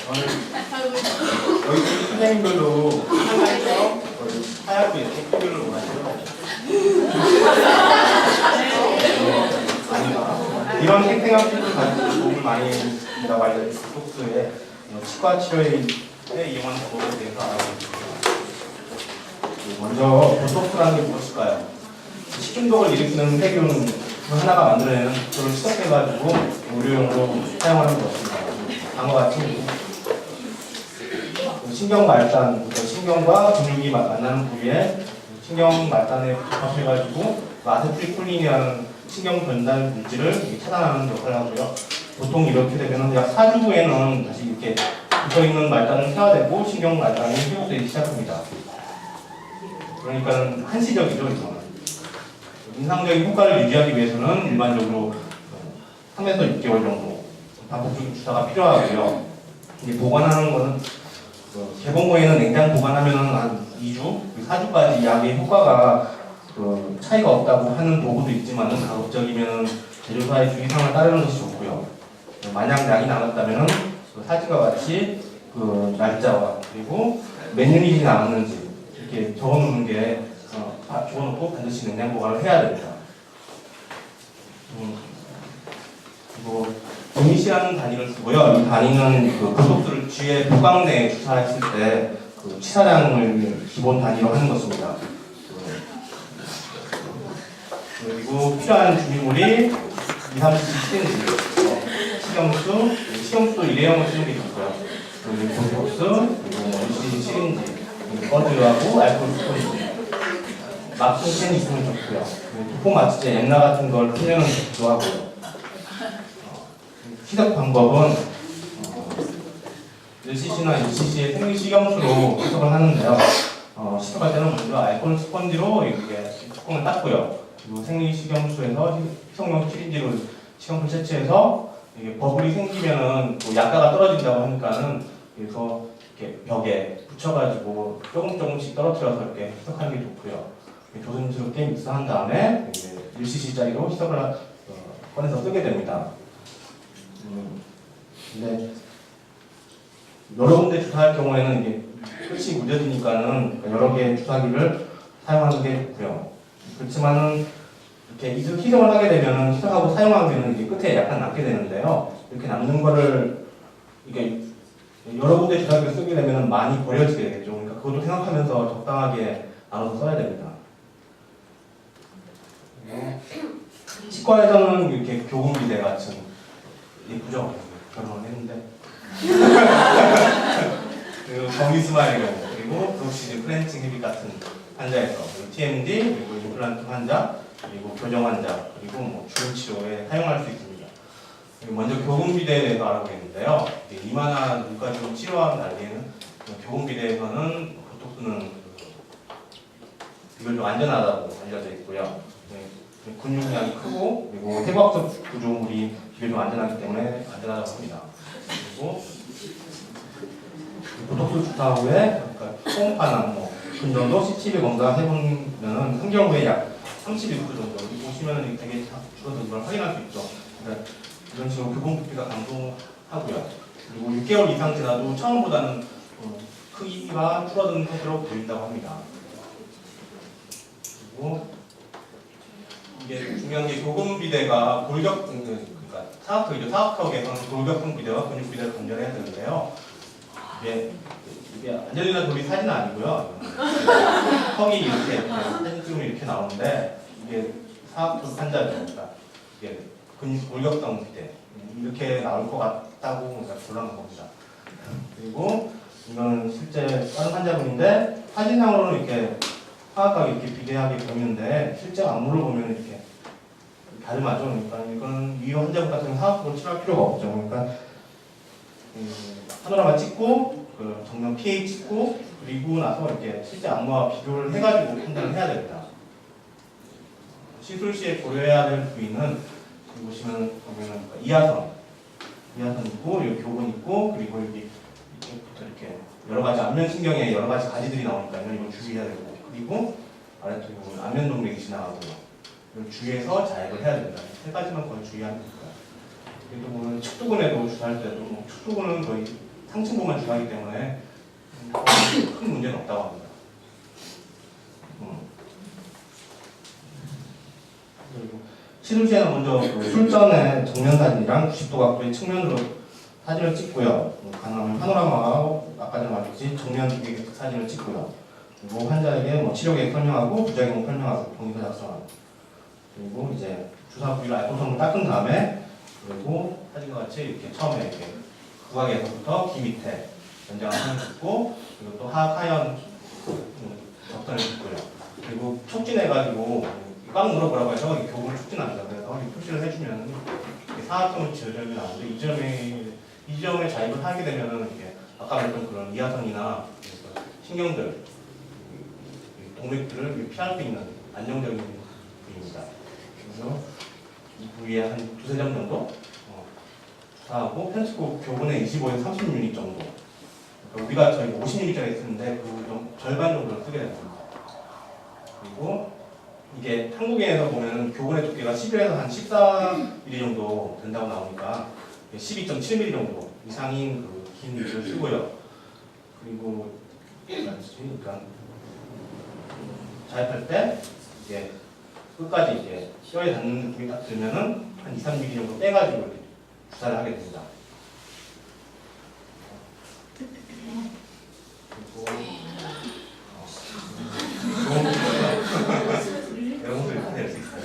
여기 선생님들도 하얗게 택배를 원하시죠? 아닌가? 이런 생생한 가지고 도움을 많이 준다고 알려진 보톡스의 치과 치료에 이용하는 방법에 대해서 알아보겠습니다. 먼저 보톡스라는 게 무엇일까요? 식중독을 일으키는 세균 하나가 만들어내는 그걸 시작해가지고 의료용으로 사용하는 것입니다. 다음과 같이 신경 말단, 신경과 근육이 만나는 부위에 신경 말단에 접합해가지고 아세틸콜린이라는 신경 전달 물질을 차단하는 역할을 하고요. 보통 이렇게 되면 약 4주 후에는 다시 이렇게 붙어있는 말단은 퇴화되고 신경 말단이 회복되기 시작합니다. 그러니까 한시적이죠, 이거는. 인상적인 효과를 유지하기 위해서는 일반적으로 3에서 6개월 정도 반복적인 주사가 필요하고요. 이제 보관하는 거는 개봉 후에는 냉장 보관하면은 한 2주, 4주까지 약의 효과가 차이가 없다고 하는 보고도 있지만 가급적이면 제조사의 주의사항을 따르는 것이 좋고요. 만약 약이 남았다면은 사진과 같이 날짜와 그리고 몇 유닛이 남았는지 이렇게 적어놓는 게 적어놓고 반드시 냉장 보관을 해야 됩니다. 그리고 동시라는 단위를 쓰고요. 이 단위는 보톡스를 쥐의 보강 내에 주사했을 때 치사량을 기본 단위로 하는 것입니다. 그리고 필요한 준비물이 2, 30cm, 식용수 일회용을 쓰는 게 좋고요. 그리고 보톡스, 그리고 UC 시린지, 버드하고 알코올 스펀지, 막힌 캔이 있으면 좋고요. 두포 마취제, 엠라 같은 걸 쓰면 좋기도 하고요. 시작 방법은 1cc나 2cc의 생리식염수로 시작을 하는데요. 시작할 때는 먼저 알코올 스펀지로 이렇게 뚜껑을 닦고요. 그리고 생리식염수에서 희석용 시린지로 식염수 채취해서 이게 버블이 생기면은 약가가 떨어진다고 하니까는 그래서 이렇게 벽에 붙여가지고 조금씩 떨어뜨려서 이렇게 희석하는 게 좋고요. 조심스럽게 믹스한 다음에 1cc짜리로 희석을 꺼내서 쓰게 됩니다. 근데 여러 군데 주사할 경우에는 이게 끝이 무뎌지니까는 여러 개의 주사기를 사용하는 게 좋고요. 그렇지만은 이렇게 희석을 하게 되면은 희석하고 사용하기에는 이게 끝에 약간 남게 되는데요. 이렇게 남는 거를 이게 여러 군데 주사기를 쓰게 되면은 많이 버려지게 되겠죠. 그러니까 그것도 생각하면서 적당하게 나눠서 써야 됩니다. 치과에서는 이렇게 교분비대 같은 예쁘죠? 결혼을 했는데 그리고 정리스마일 경우 그리고 브룩시즈 프렌칭 헤비 같은 환자에서 그리고 TMD 그리고 임플란트 환자 그리고 교정 환자 그리고 뭐 주름 치료에 사용할 수 있습니다. 먼저 교분비대에 대해서 알아보겠는데요. 이만한 눈가지로 치료한 날개는 교분비대에서는 보톡스는 비교적 안전하다고 알려져 있고요. 근육량이 크고 그리고 해부학적 구조물이 비교적 안전하기 때문에 안전하다고 합니다. 그리고 보톡스 주사 후에 초음파나 근정도 CT를 검사해보면 3개월 후에 약 31% 정도 보시면 되게 줄어든 걸 확인할 수 있죠. 그러니까 이런 식으로 교본 부피가 감소하고요. 그리고 6개월 이상 지나도 처음보다는 크기가 줄어든 상태로 보인다고 합니다. 그리고 이게 중요한 게 교분비대가 그러니까 사각턱이죠. 사각턱에서는 골격형 비대와 근육 비대를 분별해야 되는데요. 이게 안젤리나 졸리 사진은 아니고요. 턱이 이렇게 사진 찍으면 이렇게 나오는데 이게 사각턱 환자죠. 그러니까 이게 골격형 비대 이렇게 나올 것 같다고 골라놓은 겁니다. 그리고 이건 실제 다른 환자분인데 사진상으로는 이렇게 사각각이 이렇게 비대하게 보이는데 실제 안무를 보면 이렇게 다르죠. 그러니까 이건 이 환자분 같은 경우 사각각을 치료할 필요가 없죠. 그러니까 파노라마 찍고 정면 pH 찍고 그리고 나서 이렇게 실제 안무와 비교를 해가지고 판단을 해야 됩니다. 시술 시에 고려해야 될 부위는 여기 보시면 이하선 있고 여기 교본 있고 그리고 여기부터 이렇게 여러 가지 안면신경에 여러 가지 가지들이 나오니까요. 이걸 주의해야 되고 그리고 아래쪽에 보면 안면동맥이 지나가고요. 이걸 주의해서 자액을 해야 됩니다. 세 가지만 거의 주의하면 됩니다. 그리고 보면 측두근에도 주사할 때도 측두근은 거의 상층부만 주사하기 때문에 큰 문제는 없다고 합니다. 그리고 시술 시에는 먼저 그 술전의 정면 사진이랑 90도 각도의 측면으로 사진을 찍고요. 가능하면 파노라마하고 아까 전에 말했듯이 정면 기계 사진을 찍고요. 그리고 환자에게 뭐 치료 계획 설명하고 부작용 설명하고 동의서 작성하고, 그리고 이제 주사 부위를 알코올성분 닦은 다음에, 그리고 사진과 같이 이렇게 처음에 이렇게 구각에서부터 귀 밑에 연장을 하나 긋고, 그리고 또 하하연 적선을 긋고요. 그리고 촉진해가지고 꽉 물어보라고 해서 교부를 촉진합니다. 그래서 표시를 해주면 사각형을 지어져야 나오는데, 이 점에 자입을 하게 되면은 이렇게 아까 말했던 그런 이하선이나 신경들, 동맥들을 피할 수 있는 안정적인 부위입니다. 그래서 이 부위에 한 두세 점 정도 주사하고, 펜스코 교분에 25에서 30ml 정도. 그러니까 우리가 저희 50ml짜리 쓰는데 그 절반 정도를 쓰게 됩니다. 그리고 이게 한국에서 보면 교분의 두께가 11에서 한 14mm 정도 된다고 나오니까 12.7mm 정도 이상인 그 긴 위를 쓰고요. 그리고 그러니까 자입할 때 이제 끝까지 이제 뼈에 닿는 느낌이 딱 들면은 한 2, 3mm 정도 빼가지고 이렇게 주사를 하게 됩니다. 그리고 여러분들이 다 될 수 있어요.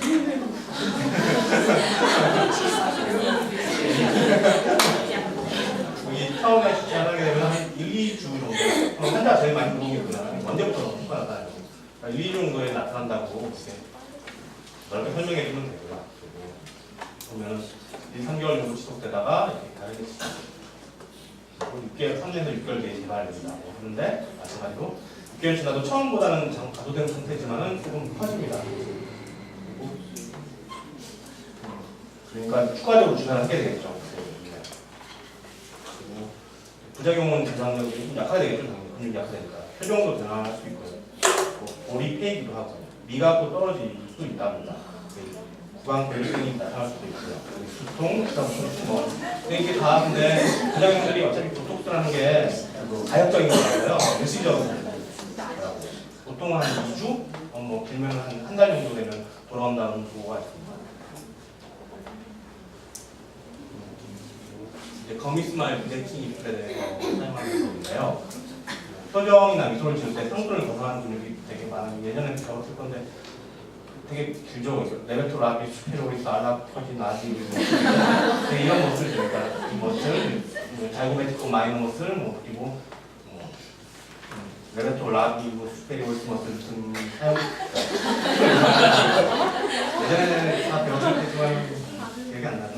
처음에 시작하게 되면 한 1, 2주 정도, 환자가 제일 많이 들어오는 게 뭐냐, 언제부터 효과가 나타나요? 1, 2주 정도에 나타난다고 이렇게 넓게 설명해 주면 되고요. 보면 1, 3개월 정도 지속되다가 이렇게 다르게 6개월, 3년에서 6개월 뒤에 재발됩니다. 그런데 마찬가지로 6개월 지나도 처음보다는 가소된 상태지만은 조금 커집니다. 그러니까 추가적으로 주사를 하게 되겠죠. 부작용은 대상적인 약하게 되겠죠. 근육이 약하니까 혈종도 변화할 수 있고요. 볼이 패이기도 하고 미각도 떨어질 수 있답니다. 구강 변성이 나타날 수도 있고요. 두통, 그다음 이게 다 근데 부작용들이 어차피 보톡스라는 게 가역적인 거라고요. 일시적으로 보통 한 2주, 뭐 길면 한 달 정도 되면 돌아온다는 보고가 있습니다. 이제 거미스마일 부대칭 입술에 대해서 사용하는 것인데요. 표정이나 미소를 지을 때 상唇을 거부하는 근육이 되게 많아요. 예전에 배웠을 건데 되게 길죠. 레베토 라비 슈페로리스 알라퍼진 아지 이런 것을 그러니까 이 것을 자이고메티코 마이너스를 그리고 레베토 라비 슈페로리스 것을 좀 사용. 예전에는 다 배웠을 때지만 기억이 안 나죠.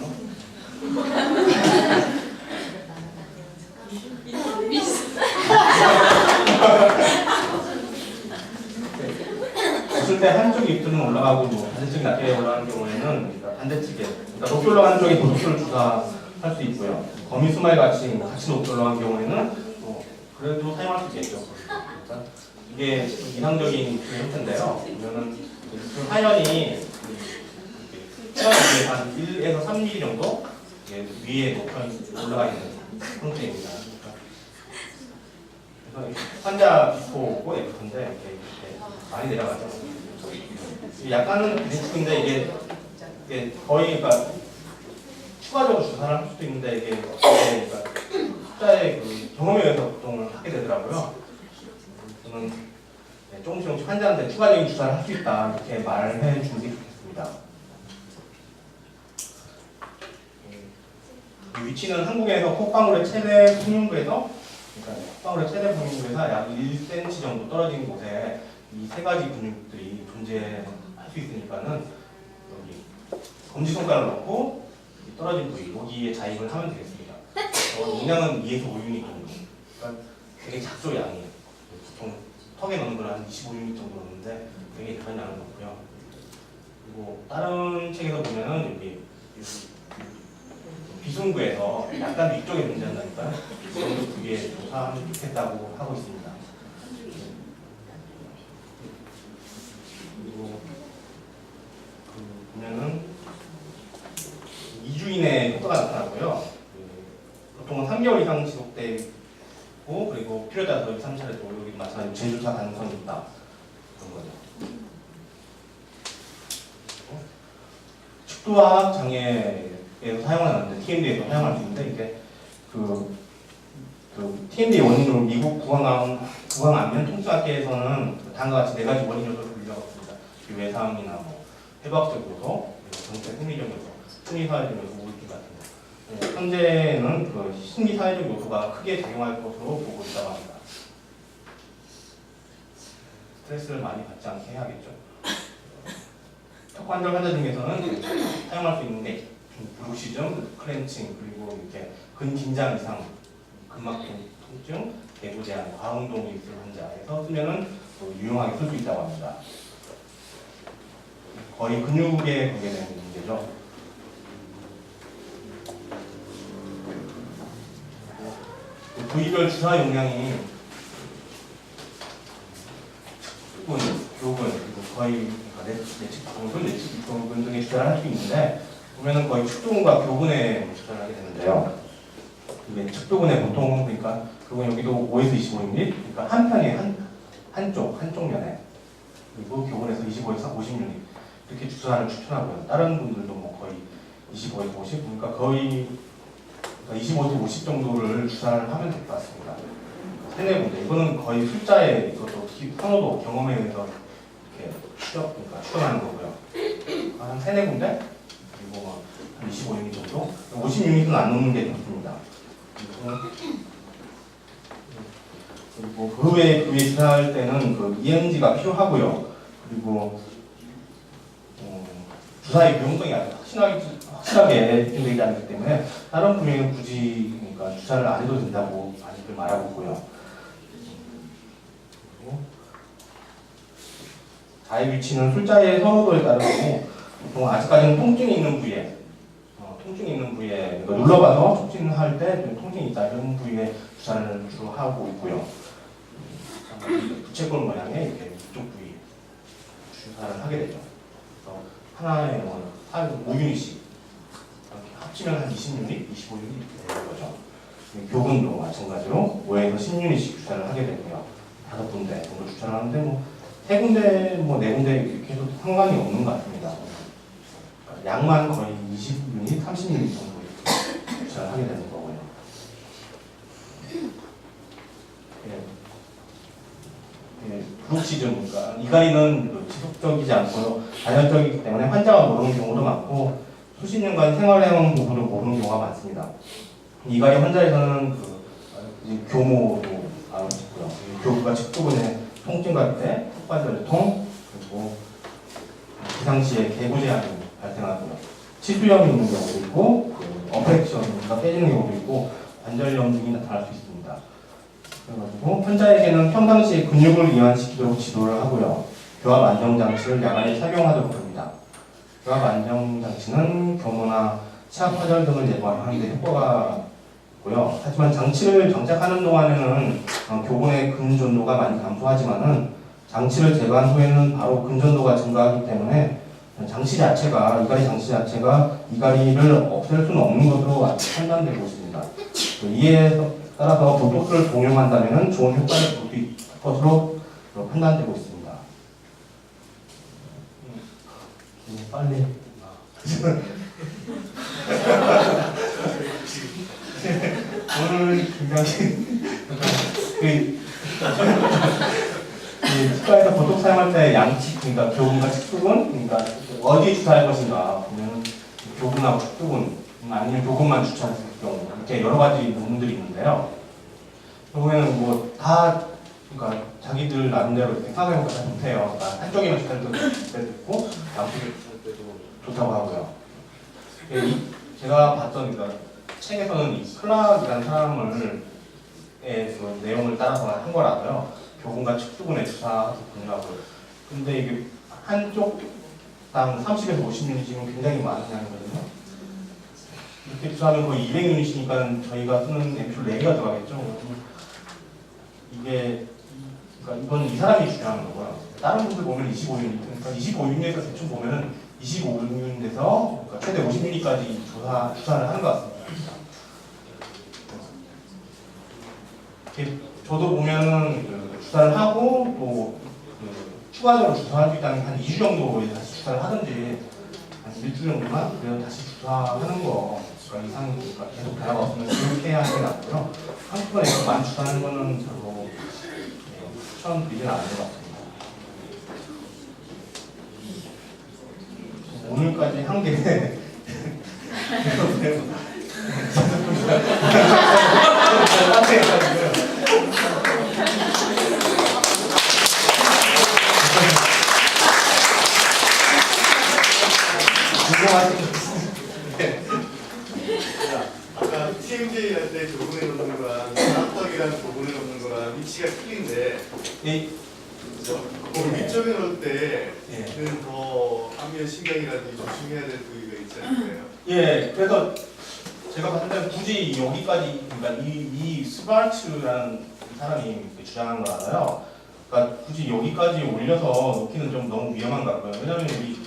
웃을 때 한쪽 입술은 올라가고 뭐 반대쪽이 낮게 올라가는 경우에는 그러니까 반대측에 그러니까 높게 올라가는 쪽에 보톡스를 주사할 수 있고요. 거미수마일 같이 높게 올라가는 경우에는 그래도 사용할 수 있겠죠. 그러니까 이게 이상적인 형태인데요. 보면은 그 하연이 한 1에서 3mm 정도 위에 높게 올라가 있는 형태입니다. 그래서 환자 비포고 F인데 이렇게 많이 내려가죠. 약간은 비축인데 이게 거의 그러니까 추가적으로 주사를 할 수도 있는데 이게 그러니까 숫자의 그 경험에 의해서 보통을 하게 되더라고요. 저는 조금씩 환자한테 추가적인 주사를 할 수 있다 이렇게 말을 해주는 게 좋겠습니다. 위치는 한국에서 콧방울의 최대 풍륜부에서 그러니까 콧방울의 최대 풍륜부에서 약 1cm 정도 떨어진 곳에 이 세 가지 근육들이 존재할 수 있으니까는 여기 검지손가락을 넣고 떨어진 부위 여기에 자입을 하면 되겠습니다. 용량은 2에서 5유닛 정도. 그러니까 되게 작죠 양이. 보통 턱에 넣는 거는 한 25유닛 정도 넣는데 되게 작은 양을 넣고요. 그리고 다른 책에서 보면은 여기 비순구에서 약간 위쪽에 존재한다니까 그 정도 부위에 조사하면 좋겠다고 하고 있습니다. 그리고 보면은 2주 이내에 효과가 나타나고요. 보통은 3개월 이상 지속되고 그리고 필요에 따라서 3차례 또 여기 마찬가지로 재조사 가능성이 있다. 그런 거죠. 축두화학 장애에서 사용하는데 TMD에서 사용할 수 있는데 이게 그 TMD 원인으로 미국 구강암면 통증학계에서는 다음과 같이 4가지 원인 요소를 분류하고 있습니다. 외상이나 뭐 해부학적 요소, 정책 심리적 요소, 심리사회적 요소, 우울증 같은 거. 현재는 그 심리사회적 요소가 크게 작용할 것으로 보고 있다고 합니다. 스트레스를 많이 받지 않게 해야겠죠. 턱관절 환자 중에서는 사용할 수 있는 게 브룩시즘, 클렌칭, 그리고 이렇게 근긴장 이상, 근막 통증, 대구 제한, 과운동이 있을 환자에서 쓰면은 또 유용하게 쓸 수 있다고 합니다. 거의 근육에 관계된 문제죠. 부위별 주사 용량이 교근, 거의 내측 교근 등의 주사를 할 수 있는데 보면은 거의 축도근과 교근에 주사를 하게 되는데요. 내측 교근에 보통 그러니까 교근 여기도 5에서 25mm, 그러니까 한 편이 한쪽 면에 그리고 교근에서 25에서 50mm 이렇게 주사를 추천하고요. 다른 분들도 뭐 거의 25에서 50, 그러니까 거의 25에서 50 정도를 주사를 하면 될 것 같습니다. 세네 군데. 이거는 거의 숫자에 이것도 선호도 경험에 의해서 이렇게 추정하는 거고요. 한 세네 군데 그리고 한 25유닛 정도, 50유닛은 안 넘는 게 좋습니다. 그리고 그 후에 주사할 때는 그 EMG가 필요하고요. 그리고 주사의 유용성이 아주 확실하게 입증되지 않기 때문에 다른 분야는 굳이 그러니까 주사를 안 해도 된다고 많이들 말하고 있고요. 그리고 자의 위치는 술자의 선호도에 따르고 보통 아직까지는 통증이 있는 부위에 그러니까 눌러봐서 촉진할 때 통증이 있다 이런 부위에 주사를 주로 하고 있고요. 부채꼴 모양의 이렇게 이쪽 부위 주사를 하게 되죠. 그래서 하나에 뭐 5유닛씩 합치면 한 20유닛, 25유닛 이렇게 되는 거죠. 교근도 마찬가지로 5에서 10유닛씩 주사를 하게 되고요. 5군데 정도 주사를 하는데 뭐 3군데, 뭐 4군데 이렇게 해도 상관이 없는 것 같습니다. 그러니까 양만 거의 20유닛, 30유닛 정도 이렇게 주사를 하게 되는 거고요. 브룩시즘, 그러니까 이가리는 지속적이지 않고요. 단연적이기 때문에 환자가 모르는 경우도 많고 수십 년간 생활해온 부분을 모르는 경우가 많습니다. 이가리 환자에서는 교모도 있고요. 교부가 측부근에 통증갈 때 턱관절통 그리고 비상시에 개구 제한이 발생하고요. 치수염이 있는 경우도 있고 어프렉션이 깨지는 경우도 있고 관절염 등이 나타날 수 있습니다. 그래가지고 환자에게는 평상시에 근육을 이완시키도록 지도를 하고요. 교합 안정장치를 야간에 착용하도록 합니다. 교합 안정장치는 교모나 치아파절 등을 예방하는 데 효과가 있고요. 하지만 장치를 장착하는 동안에는 교근의 근전도가 많이 감소하지만은 장치를 제거한 후에는 바로 근전도가 증가하기 때문에 장치 자체가 이가리를 없앨 수는 없는 것으로 판단되고 있습니다. 이에 따라서 보톡스를 복용한다면 좋은 효과를 볼 수 있을 것으로 판단되고 있습니다. 빨리. 오늘 굉장히 치과에서 보톡 사용할 때 양측, 그러니까 교근과 측두근, 그러니까 어디에 주사할 것인가 보면 교근하고 측두근 아니면 교근만 주사할 경우 이렇게 여러 가지 부분들이 있는데요. 보면 뭐 다 그러니까 자기들 나름대로 이렇게 생각해보니까 다 좋대요. 그러니까 한쪽에만 주사할 때도 있고 양쪽에 주사할 때도 좋다고 하고요. 제가 봤던 그러니까 책에서는 이 클락이라는 사람을 그 내용을 따라서 한 거라서요. 교근과 측두근에 주사해서 분류하고요. 근데 이게 한쪽당 30에서 50유닛이면 굉장히 많은 양이거든요. 이렇게 주사하면 거의 200유닛이니까 저희가 쓰는 앰플 4개가 들어가겠죠. 이게 그러니까 이건 이 사람이 주장하는 거고요. 다른 분들 보면 25유닛, 그러니까 25유닛에서 대충 보면은 25유닛에서 그러니까 최대 50유닛까지 주사를 하는 것 같습니다. 이렇게 저도 보면은 그 주사를 하고 또 그 추가적으로 주사할 수 있다는 한 2주 정도에 다시 주사를 하든지 한 일주일 정도만 그래서 다시 주사하는 거 그러니까 이상 계속 변화가 없으면 그렇게 하는 게 낫고요. 한꺼번에 많이 주사하는 거는 별로 추천드리지는 않는 것 같습니다. 오늘까지 한 게 아까 TMJ 할 때 조분해 놓는 거랑 사각턱이랑 조분해 놓는 거랑 위치가 틀린데 위쪽에 놓을 때는 더 안면 신경이라든지 조심해야 될 부위가 있지 않을까요? 예, 그래서 제가 봤을 때 굳이 여기까지, 그러니까 이 스발츠라는 사람이 주장한 거라서요. 그러니까 굳이 여기까지 올려서 놓기는 좀 너무 위험한 것 같고요. 왜냐하면 이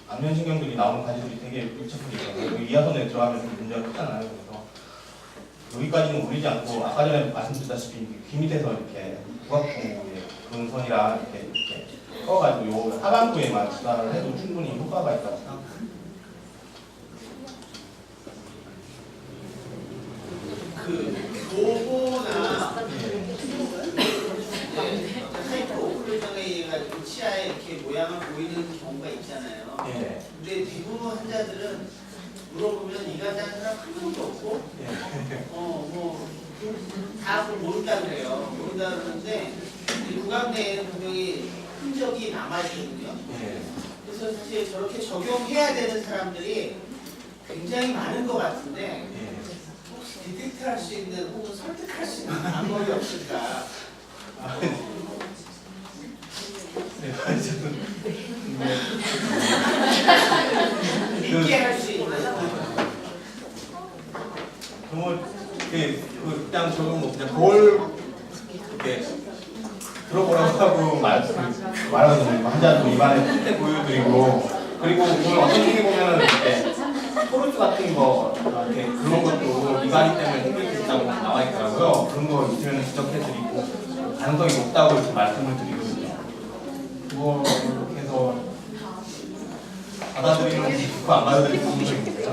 안면신경들이 나오는 가지들이 되게 밀접하게 있잖아요. 여기 이하선에 들어가면 좀 문제가 크잖아요. 그래서 여기까지는 올리지 않고 아까 전에 말씀드렸다시피 귀 밑에서 이렇게 부각부의 그런 선이랑 이렇게 꺼가지고 요 하반부에만 주사를 해도 충분히 효과가 있다고 생각합니다. 보고나 하이퍼오클루전에 의해 가지고 치아에 이렇게 모양을 보이는 경우가 있잖아요. 예. 근데 대부분 환자들은 물어보면 이간다는 사람 한 명도 없고, 다 그걸 모른다 그래요. 모른다 그러는데 구강내에는 분명히 흔적이 남아있거든요. 예. 그래서 사실 저렇게 적용해야 되는 사람들이 굉장히 많은 것 같은데. 디텍트할 수 있는 혹은 설득할 수 있는 방법이 없을까? 믿게 할 수 있는. 정말 그냥 저는 뭐 그냥 뭘 이렇게 들어보라고 하고 말하는 환자도 입안에 때 보여드리고 그리고 오늘 어떤 분이 보면은 이렇게 토르트 같은 거 이렇게 그런 것도 이간이 때문에 생길 수 있다고 나와 있더라고요. 그런 거 있으면 지적해드리고 가능성이 높다고 이렇게 말씀을 드리거든요. 그거 이렇게 해서 받아들이면 좋고 안 받아들이는 분도 있는데요.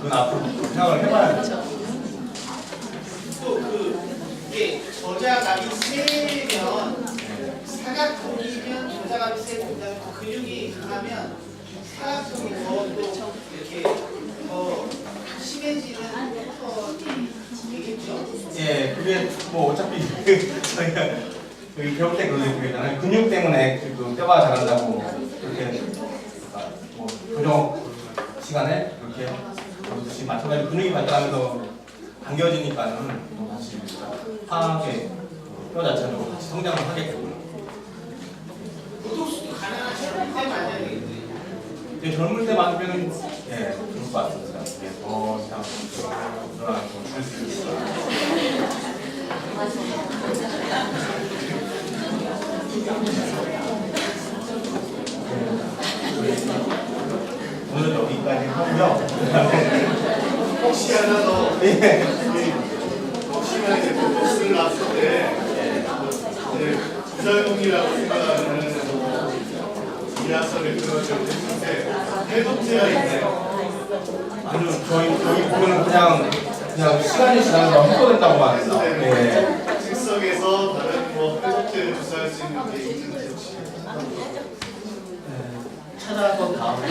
그건 앞으로 생각을 해봐야죠. 또 이게 저자감이 세면 사각형이면 저자감이 세고 그다음에 근육이 강하면 사각형이 더 또 이렇게 더 심해지는 패턴이 되겠죠. 예, 그게 뭐 어차피 저희가 여기 배울 때 그런 얘기잖아요. 근육 때문에 그 뼈가 자란다고 그렇게 뭐 교정 시간에 그렇게 그렇듯이 마찬가지로 근육이 발달하면서 당겨지니까는 또 다시 화학의 뼈 자체도 같이 성장을 하게 되고요. 보톡스도 가능하죠. 그때 맞아야 되겠네. 이제 젊을 때 맞으면 예, 좋을 것 같습니다. 예, 더 이상 늘어나고 줄일 수 있어요. 오늘은 여기까지 하고요. 혹시 하나 더 예. 혹시나 이제 보톡스를 놨을 때 부작용이라고 생각하는 이하선을 끊어주는데 해독제가 있나요? 아니요, 저희 보면 그냥 시간이 지나면서 해소된다고만 합니다. 예. 즉석에서 다른 뭐 해독제를 주사할 수 있는 게 있는지 혹시 찾아서 다음에